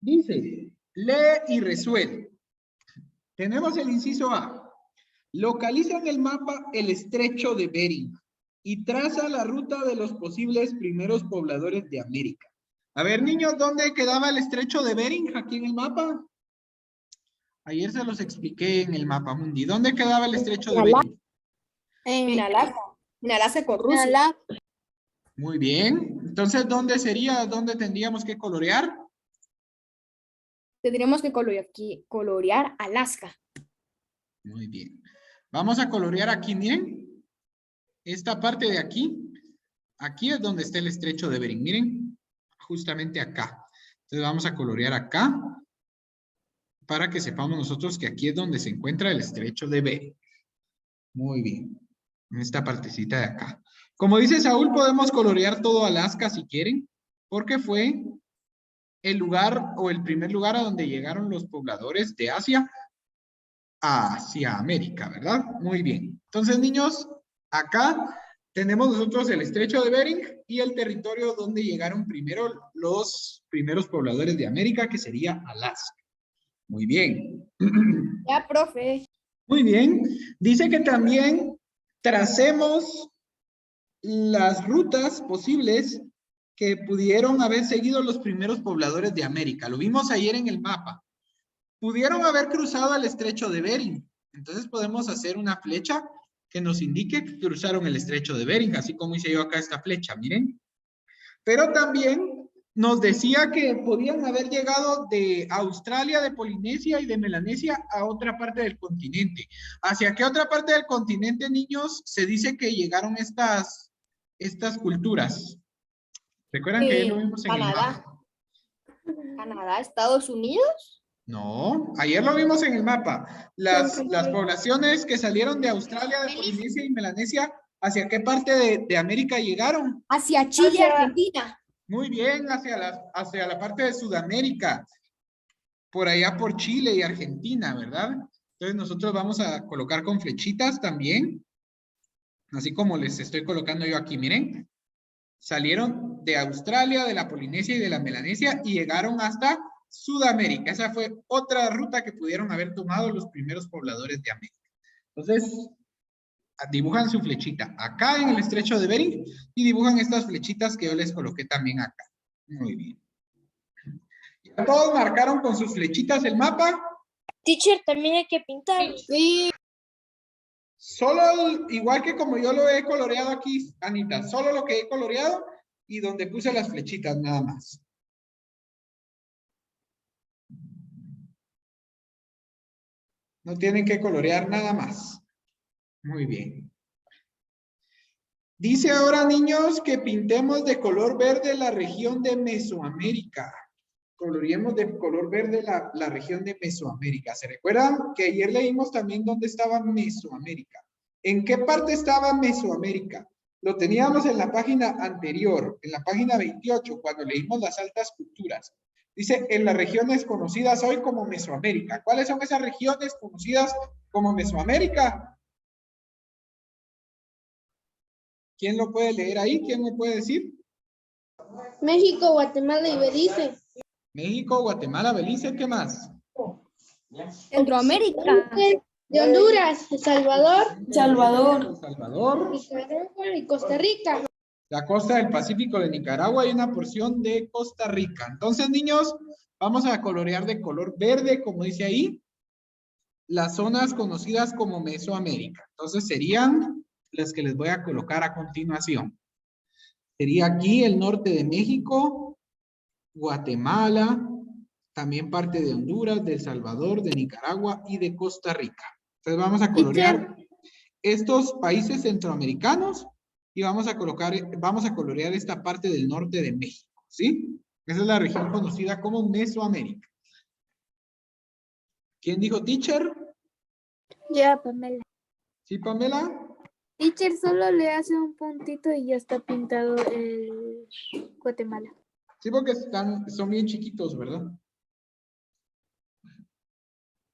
Dice, lee y resuelve. Tenemos el inciso A. Localiza en el mapa el estrecho de Bering y traza la ruta de los posibles primeros pobladores de América. A ver, niños, ¿dónde quedaba el estrecho de Bering aquí en el mapa? Ayer se los expliqué en el mapa mundi. ¿Dónde quedaba el estrecho de Bering? En Alaska con Rusia. Muy bien. Entonces, ¿dónde sería? ¿Dónde tendríamos que colorear? Tendríamos que colorear Alaska. Muy bien. Vamos a colorear aquí, miren. Esta parte de aquí. Aquí es donde está el estrecho de Bering. Miren, justamente acá. Entonces vamos a colorear acá para que sepamos nosotros que aquí es donde se encuentra el estrecho de Bering. Muy bien. En esta partecita de acá. Como dice Saúl, podemos colorear todo Alaska si quieren, porque fue el lugar o el primer lugar a donde llegaron los pobladores de Asia hacia América, ¿verdad? Muy bien. Entonces, niños, acá tenemos nosotros el estrecho de Bering y el territorio donde llegaron primero los primeros pobladores de América, que sería Alaska. Muy bien. Ya, profe. Muy bien. Dice que también tracemos las rutas posibles que pudieron haber seguido los primeros pobladores de América. Lo vimos ayer en el mapa. Pudieron haber cruzado el estrecho de Bering. Entonces podemos hacer una flecha que nos indique que cruzaron el estrecho de Bering, así como hice yo acá esta flecha, miren. Pero también nos decía que podían haber llegado de Australia, de Polinesia y de Melanesia a otra parte del continente. ¿Hacia qué otra parte del continente, niños, se dice que llegaron estas culturas? ¿Recuerdan que ayer lo vimos en el mapa? Canadá, Estados Unidos. No, ayer lo vimos en el mapa. Las poblaciones que salieron de Australia, de Polinesia y Melanesia, ¿hacia qué parte de América llegaron? Hacia Chile, Argentina. Muy bien, hacia la parte de Sudamérica, por allá por Chile y Argentina, ¿verdad? Entonces nosotros vamos a colocar con flechitas también, así como les estoy colocando yo aquí, miren. Salieron de Australia, de la Polinesia y de la Melanesia y llegaron hasta Sudamérica. Esa fue otra ruta que pudieron haber tomado los primeros pobladores de América. Entonces, dibujan su flechita acá en el estrecho de Bering y dibujan estas flechitas que yo les coloqué también acá. Muy bien. ¿Ya todos marcaron con sus flechitas el mapa? Teacher, también hay que pintar. Sí. Solo, igual que como yo lo he coloreado aquí, Anita, solo lo que he coloreado y donde puse las flechitas nada más. No tienen que colorear nada más. Muy bien. Dice ahora, niños, que pintemos de color verde la región de Mesoamérica. Coloreemos de color verde la región de Mesoamérica. ¿Se recuerdan que ayer leímos también dónde estaba Mesoamérica? ¿En qué parte estaba Mesoamérica? Lo teníamos en la página anterior, en la página 28, cuando leímos las altas culturas. Dice, en las regiones conocidas hoy como Mesoamérica. ¿Cuáles son esas regiones conocidas como Mesoamérica? ¿Quién lo puede leer ahí? ¿Quién me puede decir? México, Guatemala y Belice. México, Guatemala, Belice, ¿qué más? Centroamérica. De Honduras, El Salvador, El Salvador, Nicaragua y Costa Rica. la costa del Pacífico de Nicaragua y una porción de Costa Rica. Entonces, niños, vamos a colorear de color verde, como dice ahí, las zonas conocidas como Mesoamérica. Entonces, serían las que les voy a colocar a continuación. Sería aquí el norte de México, Guatemala, también parte de Honduras, de El Salvador, de Nicaragua y de Costa Rica. Entonces, vamos a colorear estos países centroamericanos y vamos a colorear esta parte del norte de México, ¿sí? Esa es la región conocida como Mesoamérica. ¿Quién dijo teacher? Ya, Pamela. ¿Sí, Pamela? Teacher solo le hace un puntito y ya está pintado el Guatemala. Sí, porque son bien chiquitos, ¿verdad?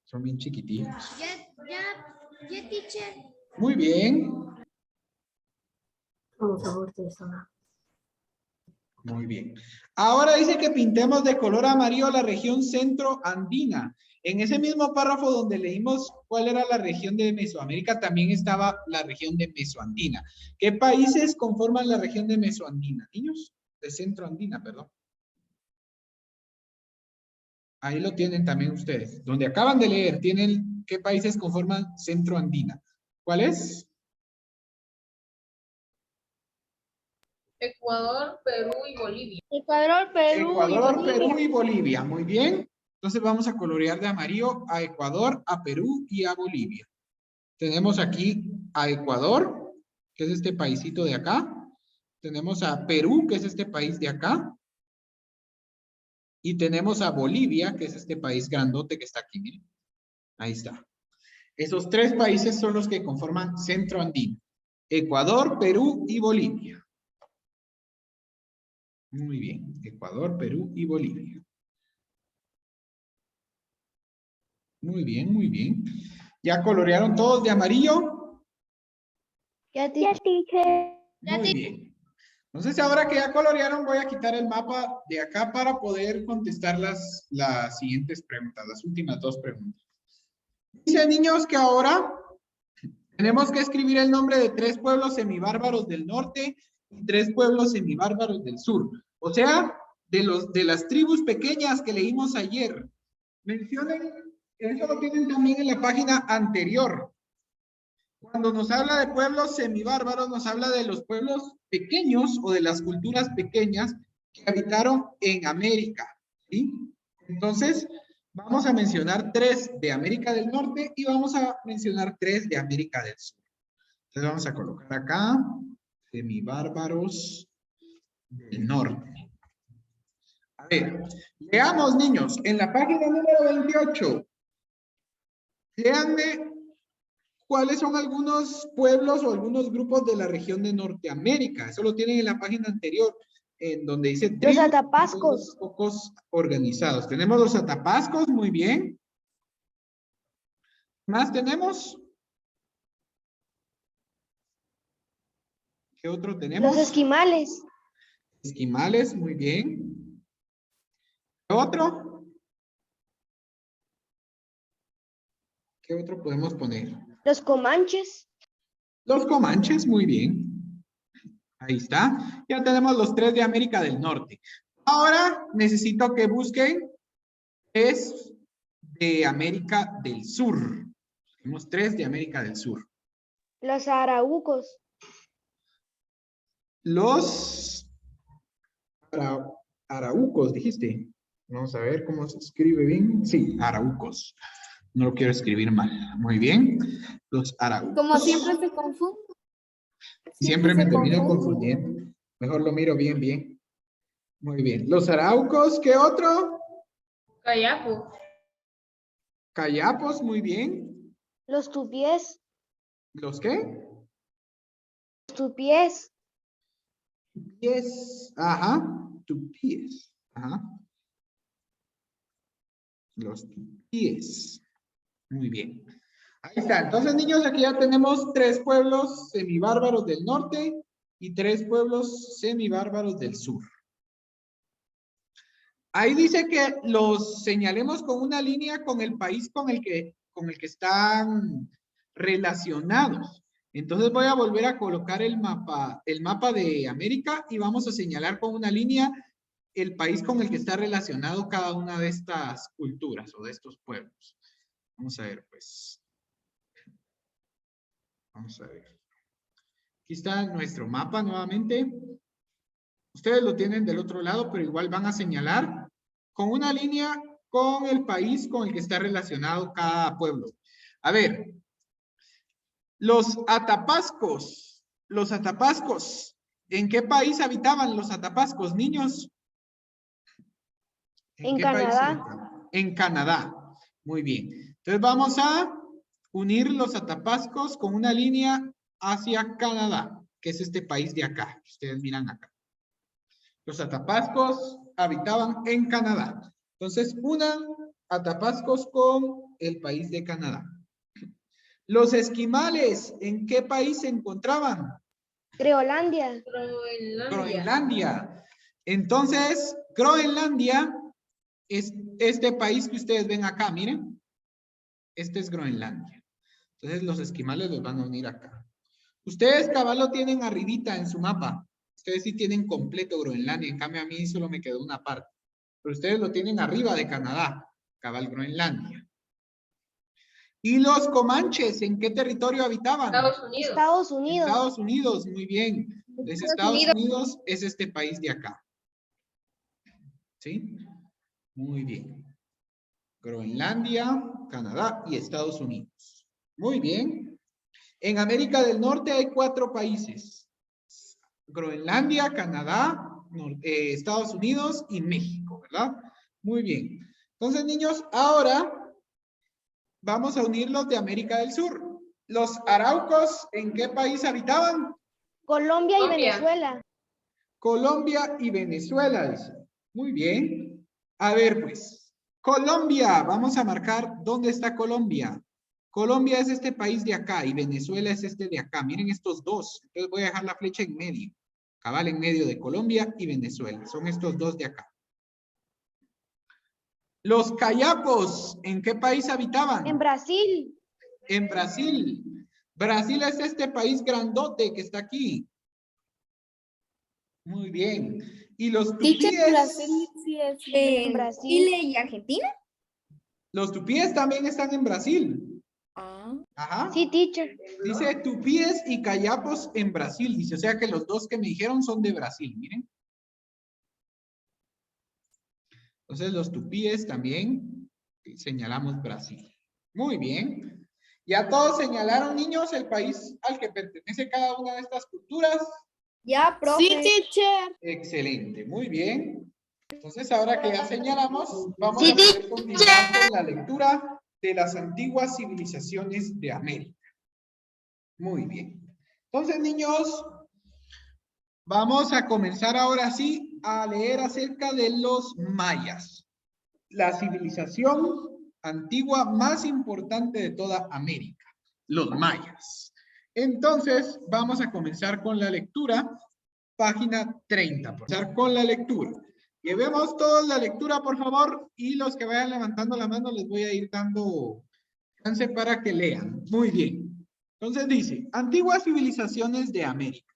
Son bien chiquititos. Ya, teacher. Muy bien. Por favor, de zona. Muy bien. Ahora dice que pintemos de color amarillo la región centroandina. En ese mismo párrafo donde leímos cuál era la región de Mesoamérica, también estaba la región de Mesoandina. ¿Qué países conforman la región de Mesoandina? Niños, de centroandina, perdón. Ahí lo tienen también ustedes. Donde acaban de leer, tienen qué países conforman centroandina. ¿Cuál es? Ecuador, Perú y Bolivia. Ecuador, Perú y Ecuador, Bolivia. Perú y Bolivia. Muy bien. Entonces vamos a colorear de amarillo a Ecuador, a Perú y a Bolivia. Tenemos aquí a Ecuador, que es este paisito de acá. Tenemos a Perú, que es este país de acá. Y tenemos a Bolivia, que es este país grandote que está aquí. Miren. Ahí está. Esos tres países son los que conforman Centro Andino. Ecuador, Perú y Bolivia. Muy bien. Ecuador, Perú y Bolivia. Muy bien, muy bien. ¿Ya colorearon todos de amarillo? Ya dije. Muy bien. Entonces, ahora que ya colorearon, voy a quitar el mapa de acá para poder contestar las siguientes preguntas, las últimas dos preguntas. Dice, niños, que ahora tenemos que escribir el nombre de 3 pueblos semibárbaros del norte y 3 pueblos semibárbaros del sur. O sea, de las tribus pequeñas que leímos ayer. Mencionen, eso lo tienen también en la página anterior. Cuando nos habla de pueblos semibárbaros, nos habla de los pueblos pequeños o de las culturas pequeñas que habitaron en América, ¿sí? Entonces, vamos a mencionar 3 de América del Norte y vamos a mencionar 3 de América del Sur. Entonces, vamos a colocar acá, semibárbaros del Norte. A ver, leamos, niños, en la página número 28. Léanme cuáles son algunos pueblos o algunos grupos de la región de Norteamérica. Eso lo tienen en la página anterior, en donde dice Los atapascos. pocos organizados. Tenemos los atapascos, muy bien. ¿Más tenemos? ¿Qué otro tenemos? Los esquimales. Esquimales, muy bien. ¿Qué otro? ¿Qué otro podemos poner? Los comanches. Los comanches, muy bien. Ahí está. Ya tenemos los 3 de América del Norte. Ahora necesito que busquen 3 de América del Sur. Tenemos 3 de América del Sur. Los araucos. Los araucos, dijiste. Vamos a ver cómo se escribe bien. Sí, araucos. No lo quiero escribir mal. Muy bien. Los araucos. Como siempre se confunde. Siempre me se termino confunde. confundiendo. Mejor lo miro bien, bien. Muy bien. Los araucos, ¿qué otro? Cayapo. Cayapos, muy bien. Los tupiés. ¿Los qué? Los tupiés. Pies. Ajá. Tupíes. Ajá. Los tupíes. Muy bien. Ahí está. Entonces, niños, aquí ya tenemos 3 pueblos semibárbaros del norte y 3 pueblos semibárbaros del sur. Ahí dice que los señalemos con una línea con el país con el que están relacionados. Entonces voy a volver a colocar el mapa de América y vamos a señalar con una línea el país con el que está relacionado cada una de estas culturas o de estos pueblos. Vamos a ver, pues. Vamos a ver. Aquí está nuestro mapa nuevamente. Ustedes lo tienen del otro lado, pero igual van a señalar con una línea con el país con el que está relacionado cada pueblo. A ver, los atapascos, ¿en qué país habitaban los atapascos, niños? En qué país Canadá. habitaban? En Canadá. Muy bien. Entonces vamos a unir los atapascos con una línea hacia Canadá, que es este país de acá. Ustedes miran acá. Los atapascos habitaban en Canadá. Entonces, unan atapascos con el país de Canadá. Los esquimales, ¿en qué país se encontraban? Groenlandia. Groenlandia. Groenlandia. Entonces, Groenlandia es este país que ustedes ven acá, miren. Este es Groenlandia. Entonces, los esquimales los van a unir acá. Ustedes, cabal, lo tienen arribita en su mapa. Ustedes sí tienen completo Groenlandia. En cambio, a mí solo me quedó una parte. Pero ustedes lo tienen arriba de Canadá. Cabal, Groenlandia. ¿Y los comanches en qué territorio habitaban? Estados Unidos. Estados Unidos. Estados Unidos, muy bien. Entonces, Estados Unidos es este país de acá. ¿Sí? Muy bien. Groenlandia, Canadá y Estados Unidos. Muy bien. En América del Norte hay 4 países. Groenlandia, Canadá, Estados Unidos y México, ¿verdad? Muy bien. Entonces, niños, ahora vamos a unir los de América del Sur. Los araucos, ¿en qué país habitaban? Colombia y Colombia. Venezuela. Colombia y Venezuela, dice. Muy bien. A ver, pues. Colombia. Vamos a marcar dónde está Colombia. Colombia es este país de acá y Venezuela es este de acá. Miren estos dos. Entonces voy a dejar la flecha en medio. Cabal en medio de Colombia y Venezuela. Son estos dos de acá. Los cayapos, ¿en qué país habitaban? En Brasil. En Brasil. Brasil es este país grandote que está aquí. Muy bien. Y los Teacher, tupíes. Brasil sí es. En Brasil. Chile y Argentina. Los tupíes también están en Brasil. Ah. Ajá. Sí, teacher. Dice tupíes y cayapos en Brasil. Dice, o sea que los dos que me dijeron son de Brasil. Miren. Entonces los tupíes también señalamos Brasil. Muy bien. ¿Ya todos señalaron, niños, el país al que pertenece cada una de estas culturas? Ya, profe. Sí, teacher. Excelente, muy bien. Entonces, ahora que ya señalamos, vamos a poder continuar con la lectura de las antiguas civilizaciones de América. Muy bien. Entonces, niños, vamos a comenzar ahora sí a leer acerca de los mayas. La civilización antigua más importante de toda América, los mayas. Entonces, vamos a comenzar con la lectura. Página 30. Comenzar con la lectura. Llevemos todos la lectura, por favor, y los que vayan levantando la mano les voy a ir dando chance para que lean. Muy bien. Entonces dice, antiguas civilizaciones de América.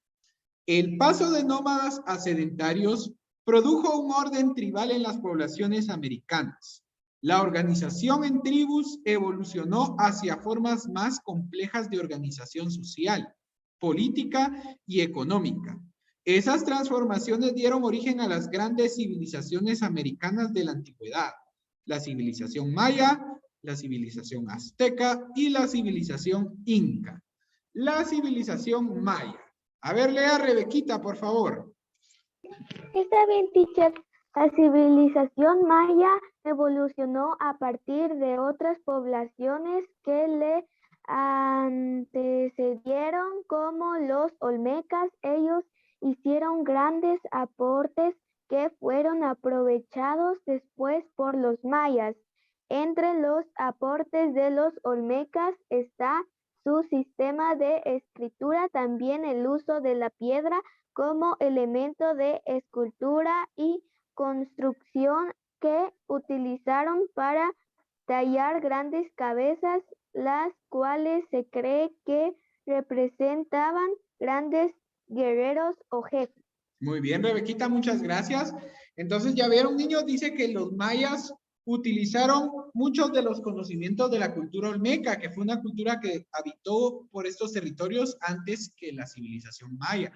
El paso de nómadas a sedentarios produjo un orden tribal en las poblaciones americanas. La organización en tribus evolucionó hacia formas más complejas de organización social, política y económica. Esas transformaciones dieron origen a las grandes civilizaciones americanas de la antigüedad, la civilización maya, la civilización azteca y la civilización inca. La civilización maya. A ver, lea Rebequita, por favor. Está bien, teacher. La civilización maya evolucionó a partir de otras poblaciones que le antecedieron, como los olmecas. Ellos hicieron grandes aportes que fueron aprovechados después por los mayas. Entre los aportes de los olmecas está su sistema de escritura, también el uso de la piedra como elemento de escultura y construcción que utilizaron para tallar grandes cabezas, las cuales se cree que representaban grandes guerreros o jefes. Muy bien, Rebequita, muchas gracias. Entonces, ya vieron, niños, dice que los mayas utilizaron muchos de los conocimientos de la cultura olmeca, que fue una cultura que habitó por estos territorios antes que la civilización maya.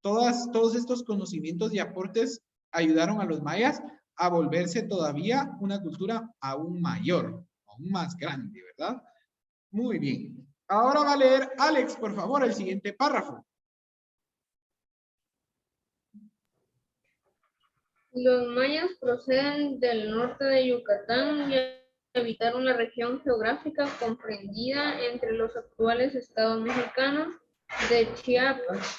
Todos estos conocimientos y aportes ayudaron a los mayas a volverse todavía una cultura aún mayor, aún más grande, ¿verdad? Muy bien. Ahora va a leer Alex, por favor, el siguiente párrafo. Los mayas proceden del norte de Yucatán y habitaron la región geográfica comprendida entre los actuales estados mexicanos de Chiapas,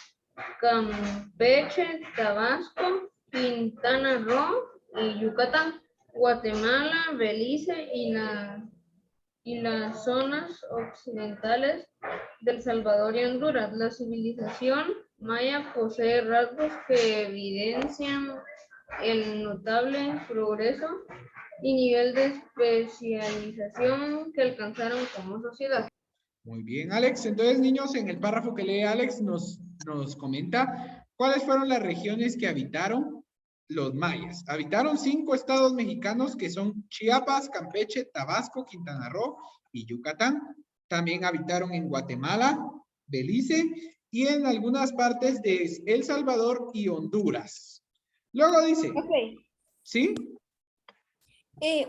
Campeche, Tabasco, Quintana Roo y Yucatán, Guatemala, Belice y las zonas occidentales del Salvador y Honduras. La civilización maya posee rasgos que evidencian el notable progreso y nivel de especialización que alcanzaron como sociedad. Muy bien, Alex. Entonces, niños, en el párrafo que lee Alex nos comenta cuáles fueron las regiones que habitaron los mayas. Habitaron 5 estados mexicanos que son Chiapas, Campeche, Tabasco, Quintana Roo y Yucatán. También habitaron en Guatemala, Belice y en algunas partes de El Salvador y Honduras. Luego dice, Ok. ¿sí?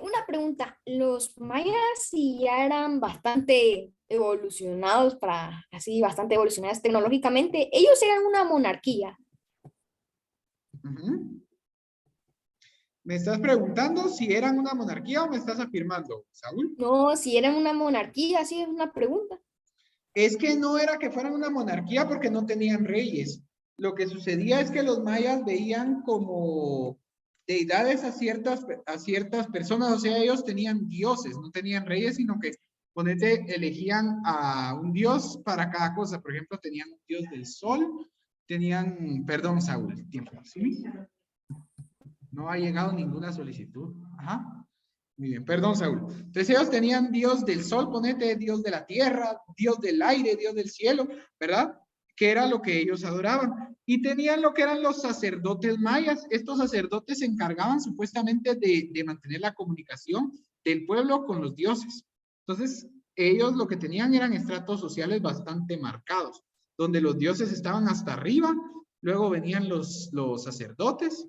Una pregunta, ¿los mayas sí ya eran bastante evolucionados bastante evolucionados tecnológicamente? Ellos eran una monarquía. Ujú. ¿Me estás preguntando si eran una monarquía o me estás afirmando, Saúl? No, si eran una monarquía, sí es una pregunta. Es que no era que fueran una monarquía porque no tenían reyes. Lo que sucedía es que los mayas veían como deidades a ciertas personas, o sea, ellos tenían dioses, no tenían reyes, sino que, ponete, elegían a un dios para cada cosa. Por ejemplo, tenían un dios del sol, tenían, perdón, Saúl, tiempo, ¿sí? No ha llegado ninguna solicitud. Ajá. Muy bien, perdón, Saúl. Entonces ellos tenían Dios del sol, ponete, Dios de la tierra, Dios del aire, Dios del cielo, ¿verdad? Que era lo que ellos adoraban. Y tenían lo que eran los sacerdotes mayas. Estos sacerdotes se encargaban supuestamente de mantener la comunicación del pueblo con los dioses. Entonces, ellos lo que tenían eran estratos sociales bastante marcados, donde los dioses estaban hasta arriba, luego venían los sacerdotes,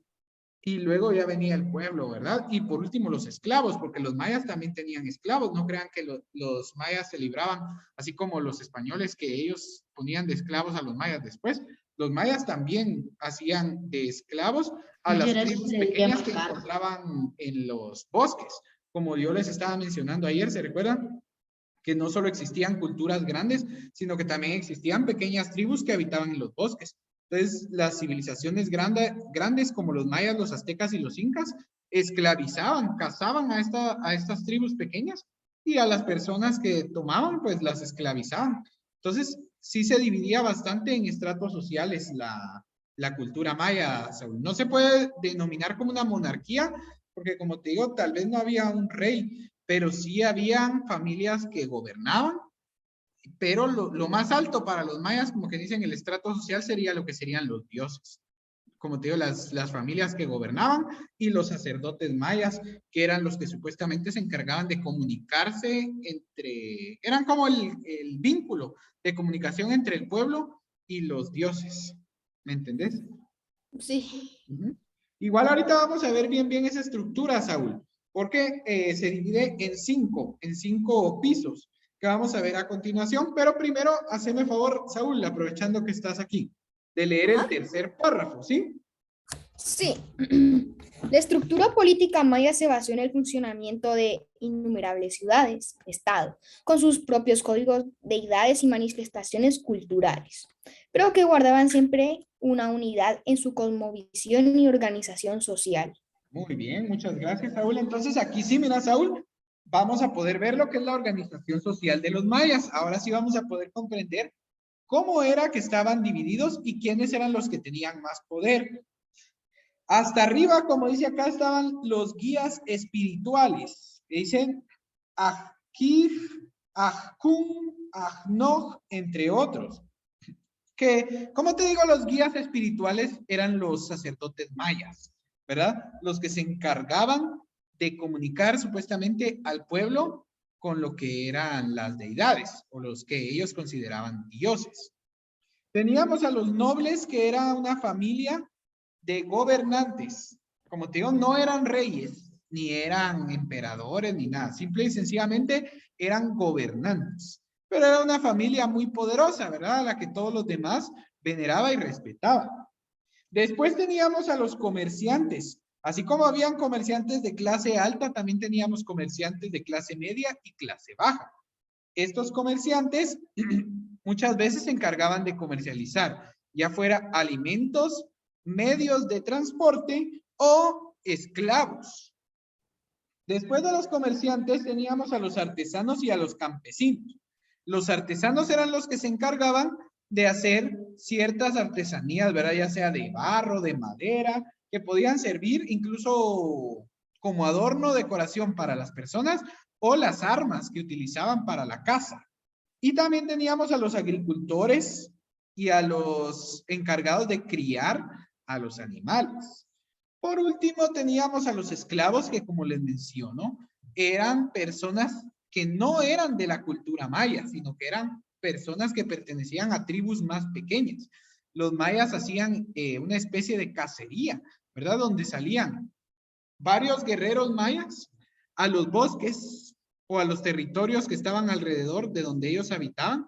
y luego ya venía el pueblo, ¿verdad? Y por último los esclavos, porque los mayas también tenían esclavos. No crean que los mayas se libraban, así como los españoles, que ellos ponían de esclavos a los mayas después. Los mayas también hacían de esclavos a las tribus pequeñas que encontraban en los bosques. Como yo les estaba mencionando ayer, ¿se recuerdan? Que no solo existían culturas grandes, sino que también existían pequeñas tribus que habitaban en los bosques. Entonces, las civilizaciones grandes como los mayas, los aztecas y los incas, esclavizaban, cazaban a estas tribus pequeñas y a las personas que tomaban, pues las esclavizaban. Entonces, sí se dividía bastante en estratos sociales la cultura maya, Saúl. No se puede denominar como una monarquía, porque como te digo, tal vez no había un rey, pero sí habían familias que gobernaban, pero lo más alto para los mayas, como que dicen, el estrato social sería lo que serían los dioses. Como te digo, las familias que gobernaban y los sacerdotes mayas, que eran los que supuestamente se encargaban de comunicarse eran como el vínculo de comunicación entre el pueblo y los dioses. ¿Me entendés? Sí. Uh-huh. Igual ahorita vamos a ver bien esa estructura, Saúl, porque se divide en cinco pisos, que vamos a ver a continuación, pero primero, haceme favor, Saúl, aprovechando que estás aquí, de leer el tercer párrafo, ¿sí? Sí. La estructura política maya se basó en el funcionamiento de innumerables ciudades, estados, con sus propios códigos, deidades y manifestaciones culturales, pero que guardaban siempre una unidad en su cosmovisión y organización social. Muy bien, muchas gracias, Saúl. Entonces aquí sí, mira, Saúl, vamos a poder ver lo que es la organización social de los mayas. Ahora sí vamos a poder comprender cómo era que estaban divididos y quiénes eran los que tenían más poder. Hasta arriba, como dice acá, estaban los guías espirituales. Dicen Ajkif, Ajkun, Ajnoj, entre otros. Que, como te digo, los guías espirituales eran los sacerdotes mayas, ¿verdad? Los que se encargaban de comunicar supuestamente al pueblo con lo que eran las deidades o los que ellos consideraban dioses. Teníamos a los nobles, que era una familia de gobernantes. Como te digo, no eran reyes, ni eran emperadores, ni nada. Simple y sencillamente eran gobernantes. Pero era una familia muy poderosa, ¿verdad? A la que todos los demás veneraba y respetaba. Después teníamos a los comerciantes. Así como habían comerciantes de clase alta, también teníamos comerciantes de clase media y clase baja. Estos comerciantes muchas veces se encargaban de comercializar, ya fuera alimentos, medios de transporte o esclavos. Después de los comerciantes teníamos a los artesanos y a los campesinos. Los artesanos eran los que se encargaban de hacer ciertas artesanías, ¿verdad? Ya sea de barro, de madera, que podían servir incluso como adorno, decoración para las personas o las armas que utilizaban para la caza. Y también teníamos a los agricultores y a los encargados de criar a los animales. Por último, teníamos a los esclavos que, como les menciono, eran personas que no eran de la cultura maya, sino que eran personas que pertenecían a tribus más pequeñas. Los mayas hacían una especie de cacería, ¿verdad? Donde salían varios guerreros mayas a los bosques o a los territorios que estaban alrededor de donde ellos habitaban,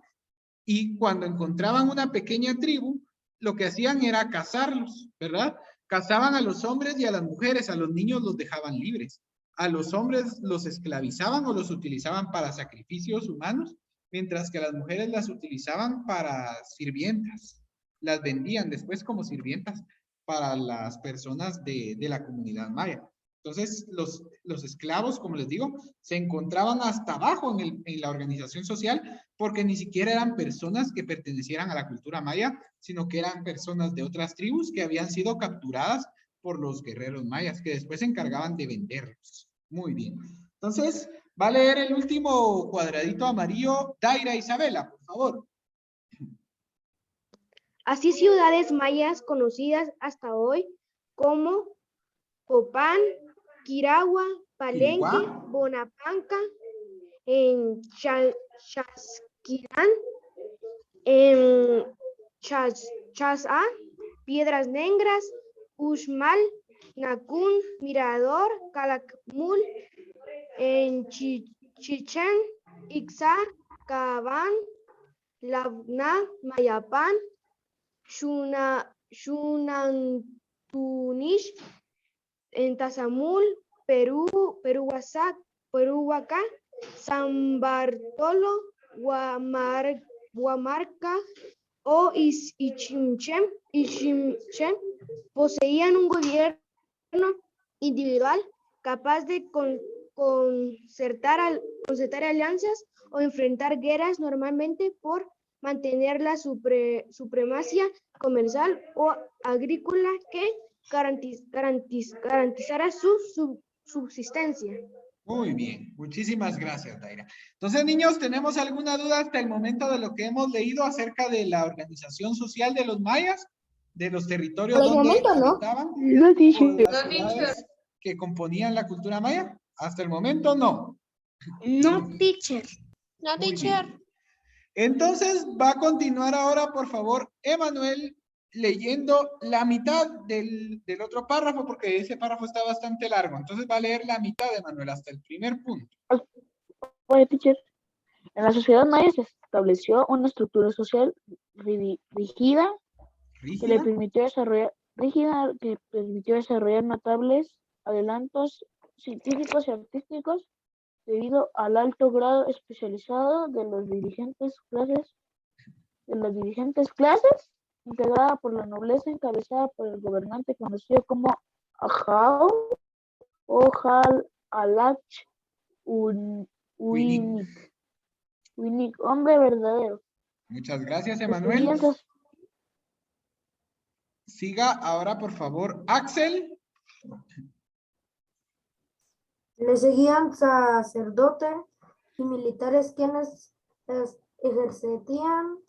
y cuando encontraban una pequeña tribu, lo que hacían era cazarlos, ¿verdad? Cazaban a los hombres y a las mujeres, a los niños los dejaban libres. A los hombres los esclavizaban o los utilizaban para sacrificios humanos, mientras que a las mujeres las utilizaban para sirvientas. Las vendían después como sirvientas para las personas de la comunidad maya. Entonces, los esclavos, como les digo, se encontraban hasta abajo en la organización social, porque ni siquiera eran personas que pertenecieran a la cultura maya, sino que eran personas de otras tribus que habían sido capturadas por los guerreros mayas, que después se encargaban de venderlos. Muy bien. Entonces, va a leer el último cuadradito amarillo, Daira Isabela, por favor. Así ciudades mayas conocidas hasta hoy como Copán, Quiragua, Palenque, Quiriguá. Bonapanca, en Chasquirán, en Chazá, Piedras Negras, Uxmal, Nacún, Mirador, Calakmul, en Chichén, Ixá, Cabán, Labná, Mayapán, Xunantunish, en Tazamul, Perú, Peruhuacá, San Bartolo, Huamarca o Iximchen poseían un gobierno individual capaz de concertar alianzas o enfrentar guerras, normalmente por mantener la supremacía comercial o agrícola que garantizara su subsistencia. Muy bien, muchísimas gracias, Daira. Entonces, niños, ¿tenemos alguna duda hasta el momento de lo que hemos leído acerca de la organización social de los mayas? ¿De los territorios Por el donde momento, no. habitaban? No, ¿O de teacher. las No, teacher. ciudades que componían la cultura maya? Hasta el momento, no. No, teacher. No, Muy teacher. bien. Entonces, va a continuar ahora, por favor, Emanuel, leyendo la mitad del otro párrafo, porque ese párrafo está bastante largo. Entonces, va a leer la mitad, Emanuel, hasta el primer punto. Bueno, teacher, en la sociedad maya se estableció una estructura social rígida que le permitió desarrollar notables adelantos científicos y artísticos debido al alto grado especializado de las dirigentes clases, integrada por la nobleza encabezada por el gobernante conocido como Ajao o Alach Uinik, hombre verdadero. Muchas gracias, Las Emanuel. alianzas Siga ahora, por favor, Axel. Le seguían sacerdotes y militares quienes ejercían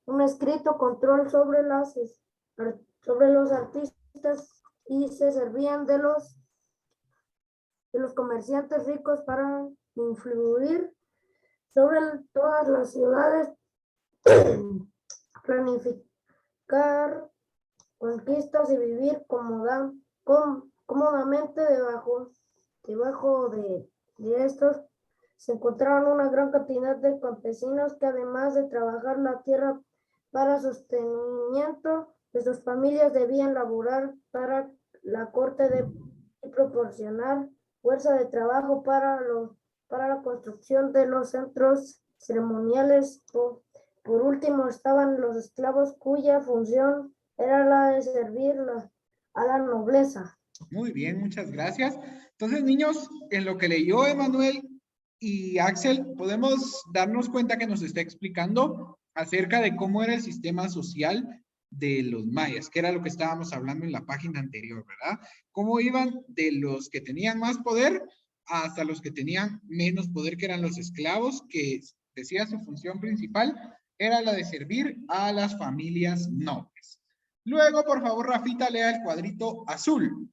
un estricto control sobre los artistas y se servían de los comerciantes ricos para influir sobre todas las ciudades, planificar conquistas y vivir cómodamente debajo de estos se encontraban una gran cantidad de campesinos que, además de trabajar la tierra para sostenimiento de sus familias, debían laborar para la corte y proporcionar fuerza de trabajo para la construcción de los centros ceremoniales. Por último estaban los esclavos, cuya función era la de servir a la nobleza. Muy bien, muchas gracias. Entonces, niños, en lo que leyó Emanuel y Axel, podemos darnos cuenta que nos está explicando acerca de cómo era el sistema social de los mayas, que era lo que estábamos hablando en la página anterior, ¿verdad? Cómo iban de los que tenían más poder hasta los que tenían menos poder, que eran los esclavos, que decía su función principal era la de servir a las familias nobles. Luego, por favor, Rafita, lea el cuadrito azul.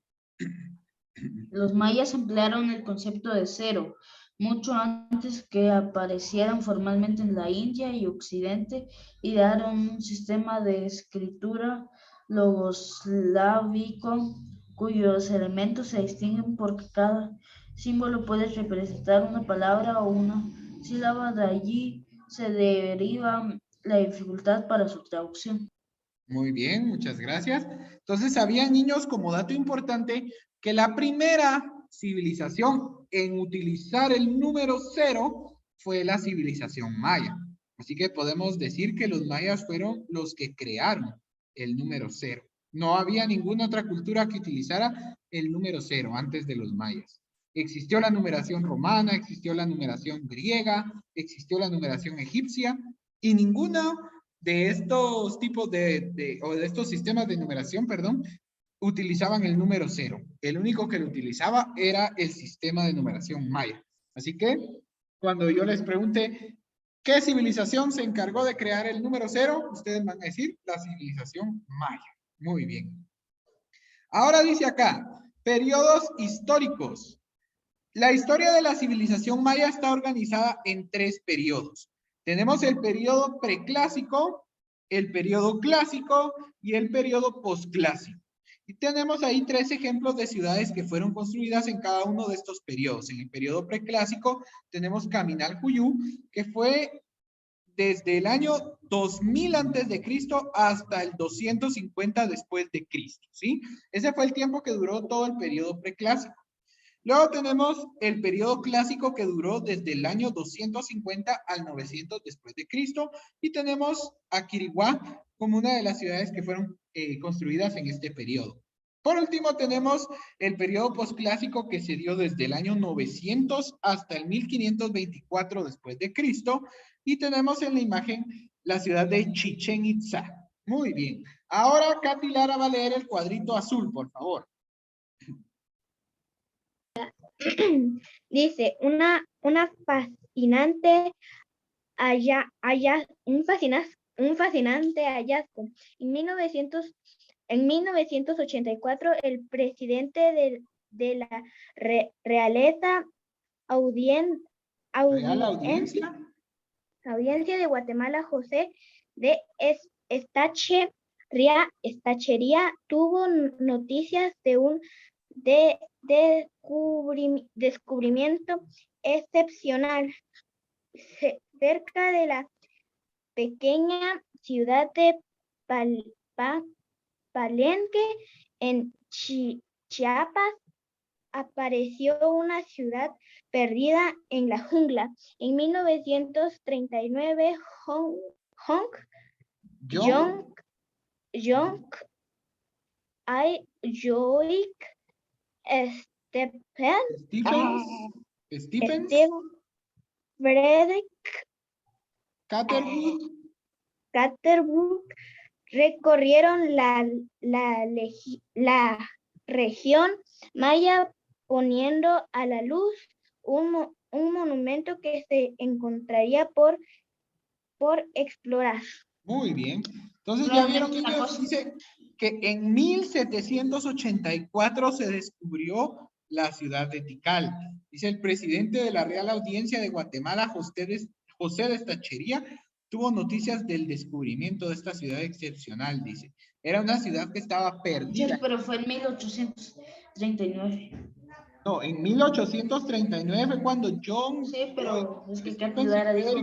Los mayas emplearon el concepto de cero mucho antes que aparecieran formalmente en la India y Occidente, idearon un sistema de escritura logoslávico cuyos elementos se distinguen porque cada símbolo puede representar una palabra o una sílaba. De allí se deriva la dificultad para su traducción. Muy bien, muchas gracias. Entonces, había niños, como dato importante, que la primera civilización en utilizar el número 0 fue la civilización maya. Así que podemos decir que los mayas fueron los que crearon el número 0. No había ninguna otra cultura que utilizara el número 0 antes de los mayas. Existió la numeración romana, existió la numeración griega, existió la numeración egipcia, y ninguna de estos tipos de estos sistemas de numeración, utilizaban el número 0. El único que lo utilizaba era el sistema de numeración maya. Así que, cuando yo les pregunte qué civilización se encargó de crear el número 0, ustedes van a decir la civilización maya. Muy bien. Ahora dice acá, periodos históricos. La historia de la civilización maya está organizada en 3 periodos. Tenemos el periodo preclásico, el periodo clásico y el periodo posclásico. Y tenemos ahí 3 ejemplos de ciudades que fueron construidas en cada uno de estos periodos. En el periodo preclásico tenemos Caminal-Cuyú, que fue desde el año 2000 antes de Cristo hasta el 250 después de Cristo, ¿sí? Ese fue el tiempo que duró todo el periodo preclásico. Luego tenemos el periodo clásico, que duró desde el año 250 al 900 después de Cristo, y tenemos a Quiriguá como una de las ciudades que fueron construidas en este periodo. Por último tenemos el periodo posclásico, que se dio desde el año 900 hasta el 1524 después de Cristo, y tenemos en la imagen la ciudad de Chichén Itzá. Muy bien. Ahora Katy Lara va a leer el cuadrito azul, por favor. Dice, un fascinante hallazgo. En 1984, el presidente de la Realeza Audiencia de Guatemala, José de Estachería, tuvo noticias de un descubrimiento excepcional cerca de la pequeña ciudad de Palenque, en Chiapas. Apareció una ciudad perdida en la jungla. En 1939, Frederick Catherwood recorrieron la región maya, poniendo a la luz un monumento que se encontraría por explorar. Muy bien. Entonces ya vieron, niños, dice que en 1784 se descubrió la ciudad de Tikal. Dice el presidente de la Real Audiencia de Guatemala, José de Estachería, tuvo noticias del descubrimiento de esta ciudad excepcional, dice. Era una ciudad que estaba perdida. Sí, pero fue en 1839. No, en 1839 fue cuando John... Sí, pero es que Katy Lara dijo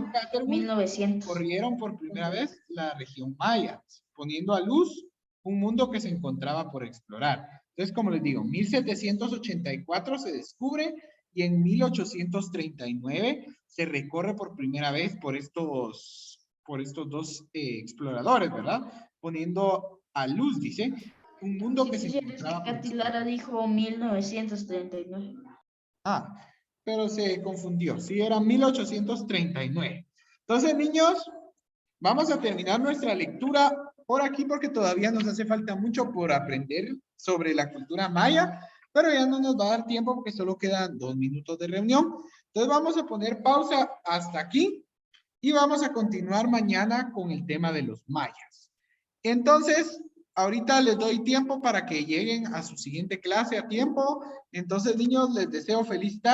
1900. Corrieron por primera vez la región maya, poniendo a luz un mundo que se encontraba por explorar. Entonces, como les digo, 1784 se descubre y en 1839 se recorre por primera vez por estos dos exploradores, ¿verdad? Poniendo a luz, dice, un mundo que se encontraba... Katy Lara dijo 1939. Ah, pero se confundió. Sí, era 1839. Entonces, niños, vamos a terminar nuestra lectura por aquí porque todavía nos hace falta mucho por aprender sobre la cultura maya, pero ya no nos va a dar tiempo porque solo quedan 2 minutos de reunión. Entonces vamos a poner pausa hasta aquí y vamos a continuar mañana con el tema de los mayas. Entonces, ahorita les doy tiempo para que lleguen a su siguiente clase a tiempo. Entonces, niños, les deseo feliz tarde.